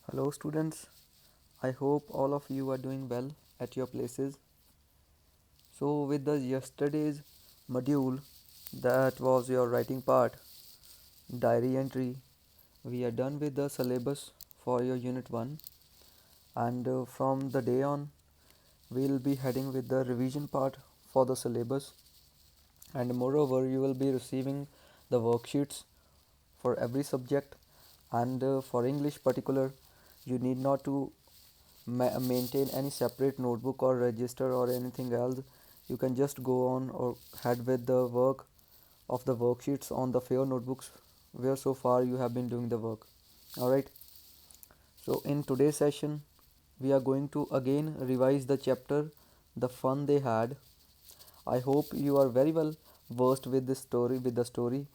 Hello, students. I hope all of you are doing well at your places. So, with the yesterday's module, that was your writing part, diary entry, we are done with the syllabus for your unit 1, and from the day on, we'll be heading with the revision part for the syllabus, and moreover, you will be receiving the worksheets for every subject, and for English particular, you need not to maintain any separate notebook or register or anything else. You can just go on or head with the work of the worksheets on the fair notebooks where so far you have been doing the work. Alright, so in today's session we are going to again revise the chapter The Fun They Had. I hope you are very well versed with this story, with the story.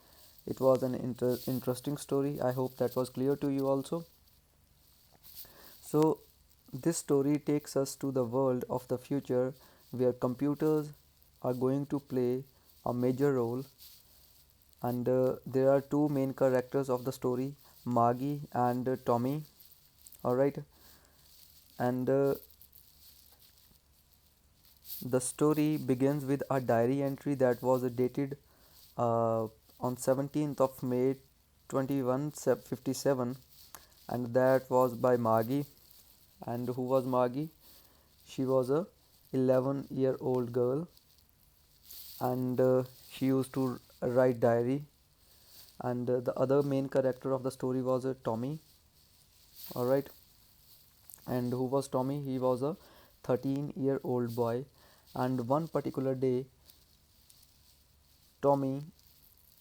It was an interesting story. I hope that was clear to you also. So, this story takes us to the world of the future where computers are going to play a major role, and there are two main characters of the story, Margie and Tommy. Alright, and the story begins with a diary entry that was dated on 17th of May 2157, and that was by Margie. And who was Margie? She was a 11-year-old girl, and she used to write diary. And the other main character of the story was Tommy. All right, and who was Tommy? He was a 13-year-old boy, and one particular day, Tommy,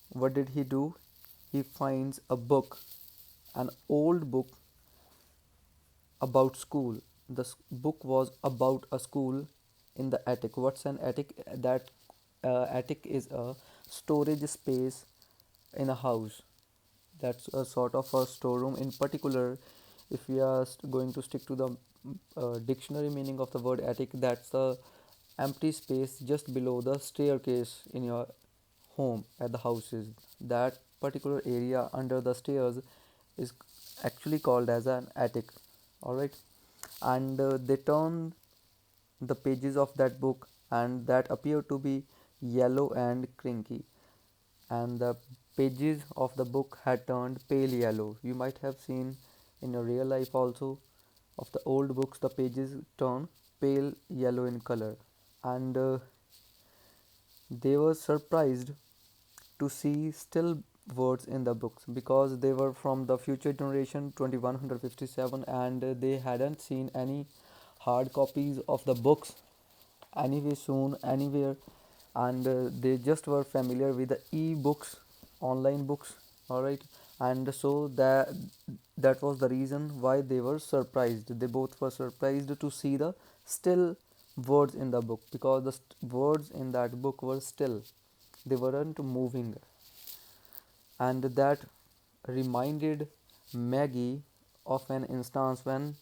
what did he do? He finds a book, an old book about school. The book was about a school in the attic. What's an attic? That attic is a storage space in a house. That's a sort of a storeroom. In particular, if we are going to stick to the dictionary meaning of the word attic, that's the empty space just below the staircase in your home at the houses. That particular area under the stairs is actually called as an attic. All right, and they turn the pages of that book, and that appear to be yellow and crinky, and the pages of the book had turned pale yellow. You might have seen in your real life also of the old books, the pages turn pale yellow in color, and they were surprised to see still words in the books because they were from the future generation 2157, and they hadn't seen any hard copies of the books anyway soon anywhere, and they just were familiar with the e-books, online books. All right, and so that was the reason why they were surprised. They both were surprised to see the still words in the book because the words in that book were still, they weren't moving, and that reminded Maggie of an instance when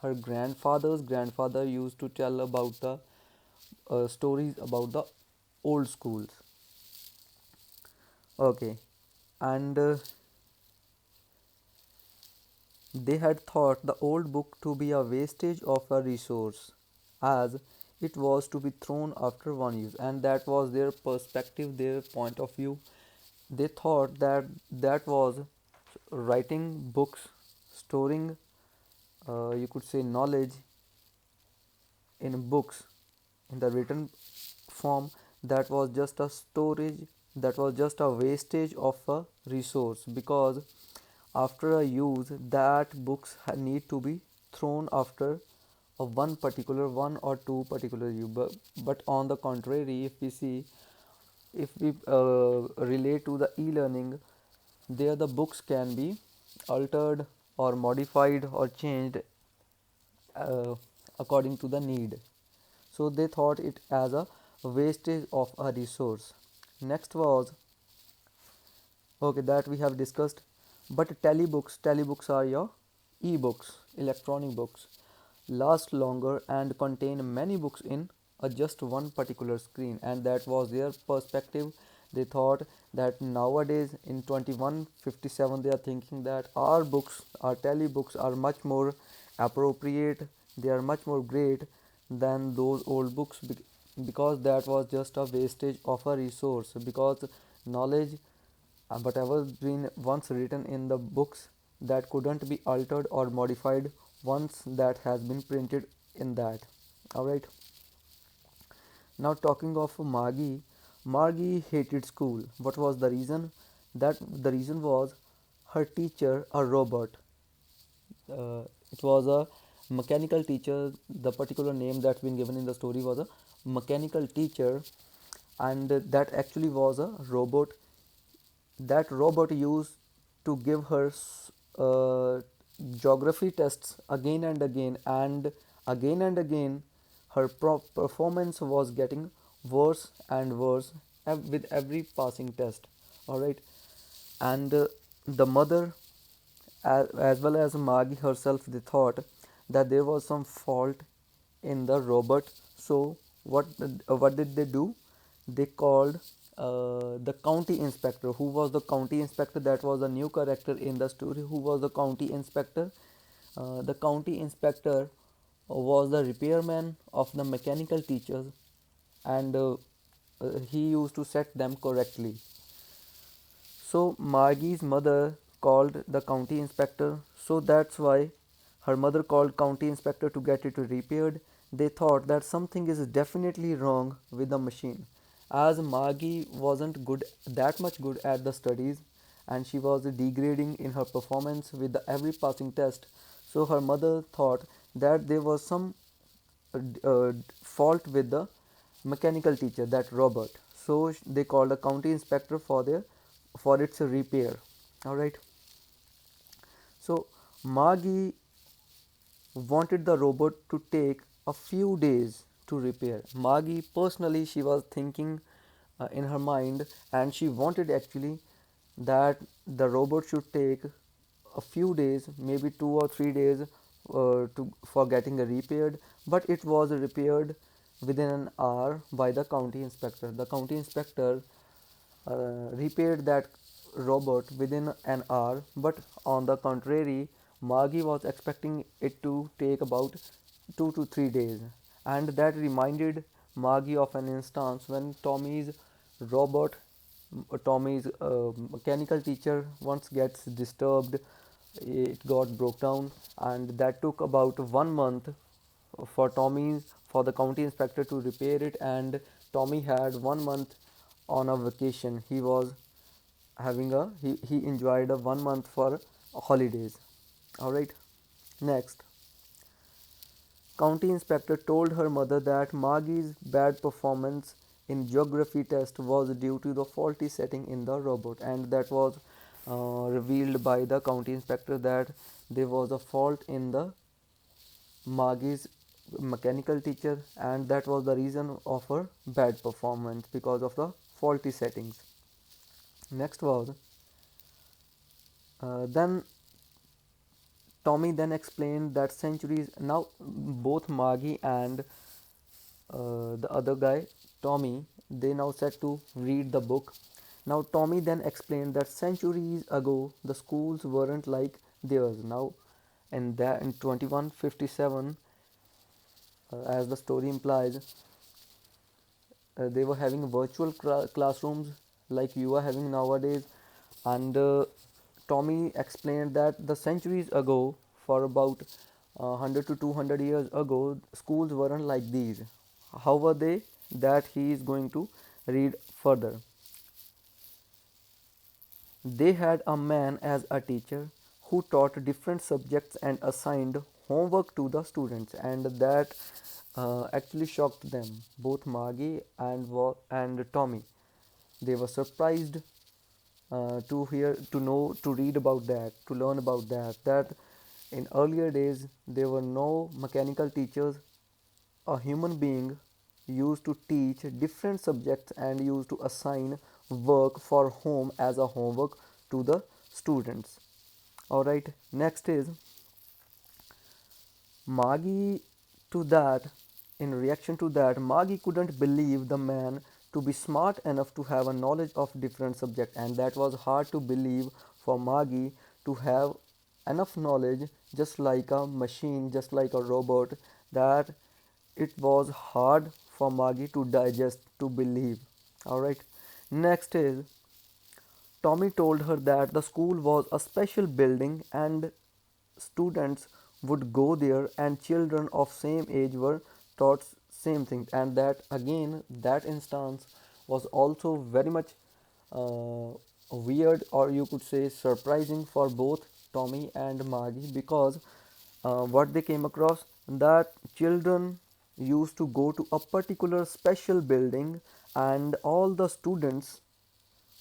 her grandfather's grandfather used to tell about the stories about the old schools. Okay, and they had thought the old book to be a wastage of a resource, as it was to be thrown after one use, and that was their perspective, their point of view. They thought that that was writing books, storing, you could say, knowledge in books in the written form, that was just a storage, that was just a wastage of a resource, because after a use that books need to be thrown after a one particular one or two particular use. But on the contrary, if we see, if we relate to the e-learning, there the books can be altered or modified or changed uh, according to the need. So they thought it as a wastage of a resource. Next was, okay, that we have discussed. But telebooks are your e-books, electronic books, last longer and contain many books in a just one particular screen, and that was their perspective. They thought that nowadays in 2157 they are thinking that our books, our telebooks are much more appropriate, they are much more great than those old books, because that was just a wastage of a resource, because knowledge, whatever been once written in the books, that couldn't be altered or modified once that has been printed in that. All right. Now talking of Margie, Margie hated school. What was the reason? That the reason was her teacher, a robot. It was a mechanical teacher. The particular name that's been given in the story was a mechanical teacher, and that actually was a robot. That robot used to give her uh, geography tests again and again, and again and again her performance was getting worse and worse with every passing test. All right. And the mother, as well as Maggie herself, they thought that there was some fault in the robot. So what did they do? They called the county inspector. Who was the county inspector? That was a new character in the story. Who was the county inspector? The county inspector was the repairman of the mechanical teachers, and he used to set them correctly. So Margie's mother called the county inspector. So that's why her mother called county inspector to get it repaired. They thought that something is definitely wrong with the machine. As Margie wasn't good, that much good at the studies, and she was degrading in her performance with every passing test. So her mother thought that there was some fault with the mechanical teacher, that Robert. So they called a county inspector for its repair. All right. So Margie wanted the robot to take a few days to repair. Margie personally, she was thinking in her mind, and she wanted actually that the robot should take a few days, maybe 2 or 3 days, for getting repaired. But it was repaired within an hour by the county inspector. The county inspector repaired that robot within an hour, but on the contrary, Margie was expecting it to take about 2 to 3 days. And that reminded Margie of an instance when robot, Tommy's mechanical teacher once gets disturbed, it got broke down, and that took about 1 month for the county inspector to repair it, and Tommy had 1 month on a vacation. He was having a he enjoyed a 1 month for holidays. All right. Next, county inspector told her mother that Margie's bad performance in geography test was due to the faulty setting in the robot, and that was revealed by the county inspector that there was a fault in the Margie's mechanical teacher, and that was the reason of her bad performance because of the faulty settings. Next was then Tommy then explained that centuries now both Margie and the other guy Tommy, they now set to read the book. Now Tommy then explained that centuries ago the schools weren't like theirs now, and that in 2157, as the story implies, they were having virtual classrooms like you are having nowadays. And Tommy explained that the centuries ago, for about 100 to 200 years ago, schools weren't like these. How were they? That he is going to read further. They had a man as a teacher who taught different subjects and assigned homework to the students, and that actually shocked them, both Margie and Tommy. They were surprised to read about that, to learn about that. That in earlier days there were no mechanical teachers. A human being used to teach different subjects and used to assign work for home as a homework to the students. All right. Next is Margie. To that, in reaction to that, Margie couldn't believe the man to be smart enough to have a knowledge of different subject, and that was hard to believe for Maggie to have enough knowledge just like a machine, just like a robot, that it was hard for Maggie to digest, to believe. Alright. Next is Tommy told her that the school was a special building and students would go there and children of same age were taught same things, and that again that instance was also very much uh, weird, or you could say surprising, for both Tommy and Maggie, because what they came across, that children used to go to a particular special building and all the students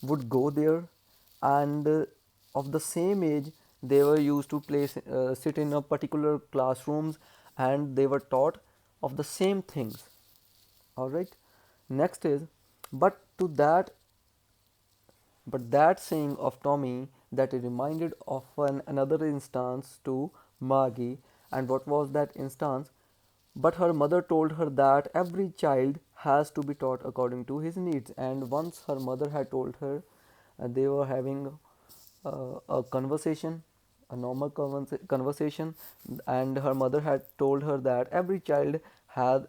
would go there, and of the same age they were used to sit in a particular classrooms, and they were taught of the same things. All right. Next is, but to that but that saying of Tommy, that it reminded of another instance to Maggie. And what was that instance? But her mother told her that every child has to be taught according to his needs. And once her mother had told her, they were having a conversation, a normal conversation, and her mother had told her that every child had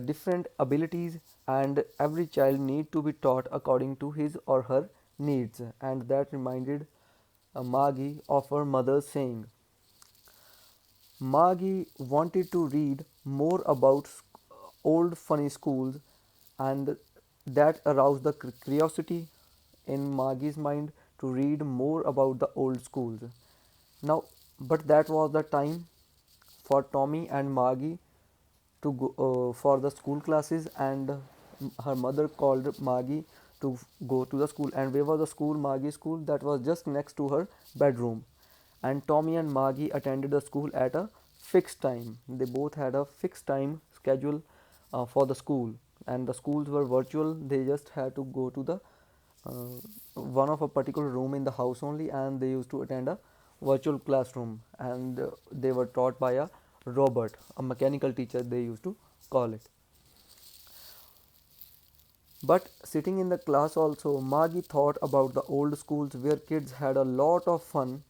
different abilities, and every child need to be taught according to his or her needs. And that reminded Maggie of her mother saying. Maggie wanted to read more about old funny schools, and that aroused the curiosity in Maggie's mind to read more about the old schools. Now, but that was the time for Tommy and Maggie to go for the school classes, and her mother called Maggie to go to the school. And where was the school? Maggie's school, that was just next to her bedroom. And Tommy and Maggie attended the school at a fixed time. They both had a fixed time schedule for the school, and the schools were virtual. They just had to go to the one of a particular room in the house only, and they used to attend a virtual classroom, and they were taught by a robot, a mechanical teacher they used to call it. But sitting in the class also, Maggie thought about the old schools where kids had a lot of fun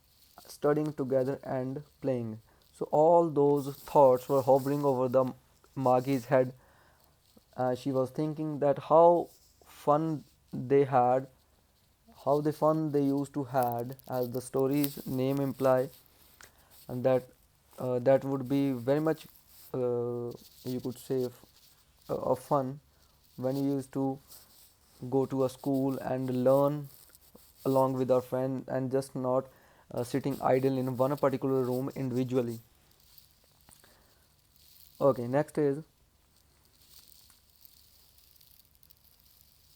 studying together and playing. So all those thoughts were hovering over the Maggie's head. She was thinking that how fun they had, how the fun they used to had, as the story's name imply, and that would be very much, you could say, of fun when you used to go to a school and learn along with our friend, and just not sitting idle in one particular room individually. Okay, next is,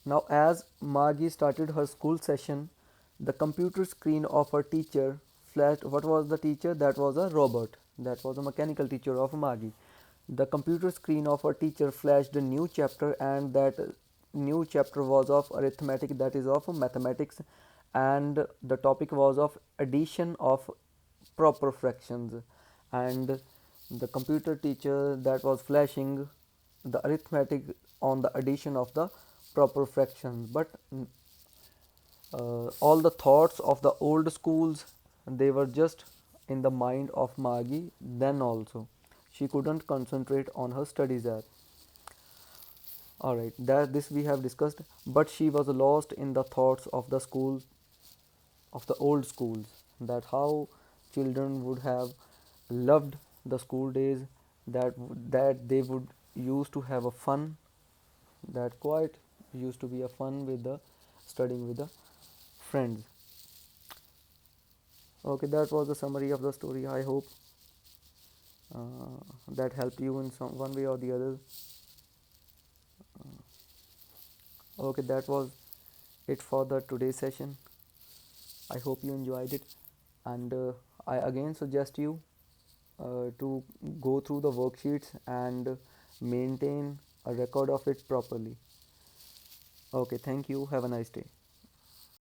now as Margie started her school session, the computer screen of her teacher flashed. What was the teacher? That was a robot. That was a mechanical teacher of Margie. The computer screen of her teacher flashed a new chapter, and that new chapter was of arithmetic, that is of mathematics, and the topic was of addition of proper fractions. And the computer teacher that was flashing the arithmetic on the addition of the proper fractions. But all the thoughts of the old schools, they were just in the mind of Maggie. Then also she couldn't concentrate on her studies there. All right, that this we have discussed. But she was lost in the thoughts of the school, of the old schools, that how children would have loved the school days, that they would used to have a fun, that quite used to be a fun with the studying with the friends. Okay, that was the summary of the story. I hope that helped you in some one way or the other. Okay, that was it for the today's session. I hope you enjoyed it, and I again suggest you to go through the worksheets and maintain a record of it properly. Okay, thank you. Have a nice day.